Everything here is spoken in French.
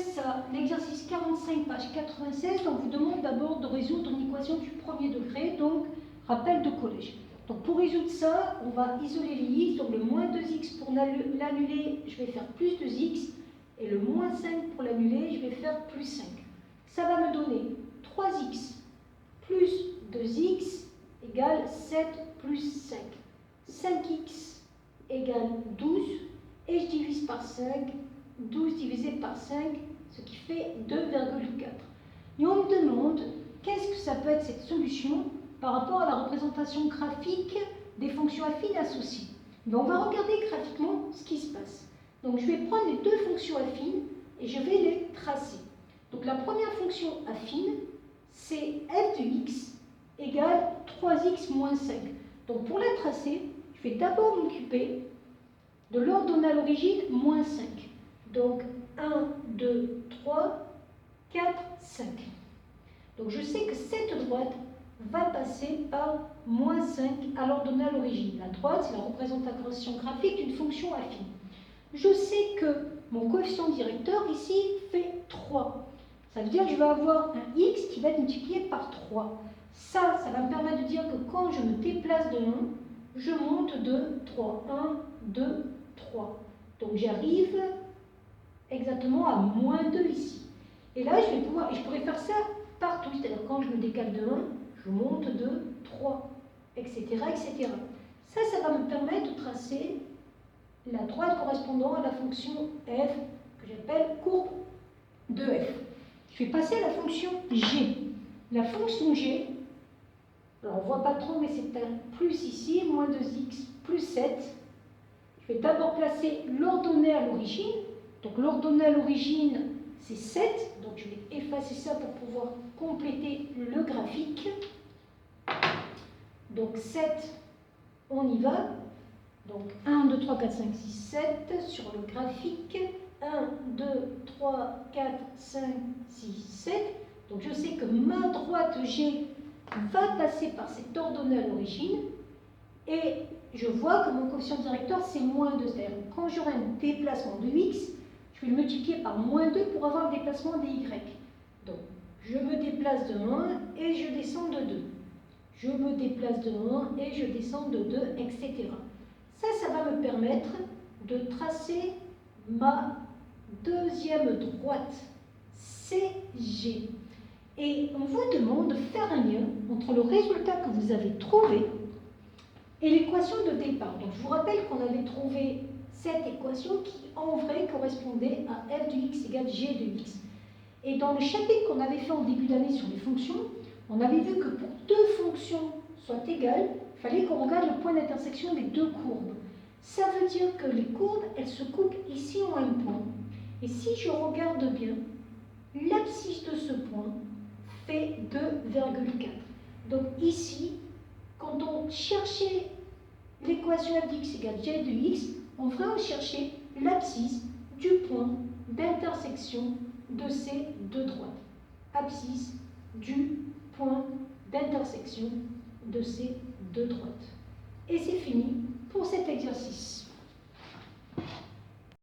s'intéresse à l'exercice 45, page 96, on vous demande d'abord de résoudre une équation du premier degré, donc rappel de collège. Donc pour résoudre ça, on va isoler les x, donc le moins 2x pour l'annuler, je vais faire plus 2x, et le moins 5 pour l'annuler, je vais faire plus 5. Ça va me donner 3x plus 2x égale 7 plus 5. 5x égale 12, et je divise par 5, 12 divisé par 5, ce qui fait 2,4. Et on me demande qu'est-ce que ça peut être cette solution par rapport à la représentation graphique des fonctions affines associées. Mais on va regarder graphiquement ce qui se passe. Donc je vais prendre les deux fonctions affines et je vais les tracer. Donc la première fonction affine, c'est f de x égale 3x moins 5. Donc pour la tracer, je vais d'abord m'occuper de l'ordonnée à l'origine moins 5. Donc 1, 2, 3, 4, 5. Donc je sais que cette droite va passer par moins 5 à l'ordonnée à l'origine. La droite, c'est la représentation graphique d'une fonction affine. Je sais que mon coefficient directeur ici fait 3. Ça veut dire que je vais avoir un x qui va être multiplié par 3. Ça va me permettre de dire que quand je me déplace de 1, je monte de 3. 1, 2, 3. Donc j'arrive exactement à moins 2 ici. Et là, je pourrais faire ça partout. C'est-à-dire quand je me décale de 1, je monte de 3, etc., etc. Ça va me permettre de tracer la droite correspondant à la fonction f, que j'appelle courbe de f. Je vais passer à la fonction g. La fonction g, alors on ne voit pas trop, mais c'est un plus ici, moins 2x, plus 7. Je vais d'abord placer l'ordonnée à l'origine. Donc l'ordonnée à l'origine, c'est 7. Donc je vais effacer ça pour pouvoir compléter le graphique. Donc 7, on y va. Donc 1, 2, 3, 4, 5, 6, 7 sur le graphique. 1, 2, 3, 4, 5, 6, 7. Donc je sais que ma droite G va passer par cette ordonnée à l'origine. Et je vois que mon coefficient directeur, c'est moins 2. C'est-à-dire que quand j'aurai un déplacement de x, je vais le multiplier par moins 2 pour avoir le déplacement des y. Donc je me déplace de 1 et je descends de 2. Je me déplace de 1 et je descends de 2, etc. Ça va me permettre de tracer ma deuxième droite, CG. Et on vous demande de faire un lien entre le résultat que vous avez trouvé et l'équation de départ. Donc je vous rappelle qu'on avait trouvé cette équation qui, en vrai, correspondait à f de x égale g de x. Et dans le chapitre qu'on avait fait en début d'année sur les fonctions, on avait vu que pour deux fonctions soient égales, il fallait qu'on regarde le point d'intersection des deux courbes. Ça veut dire que les courbes, elles se coupent ici en un point. Et si je regarde bien, l'abscisse de ce point fait 2,4. Donc ici, quand on cherchait l'équation f de x égale g de x, on va chercher l'abscisse du point d'intersection de ces deux droites. Abscisse du point d'intersection de ces deux droites. Et c'est fini pour cet exercice.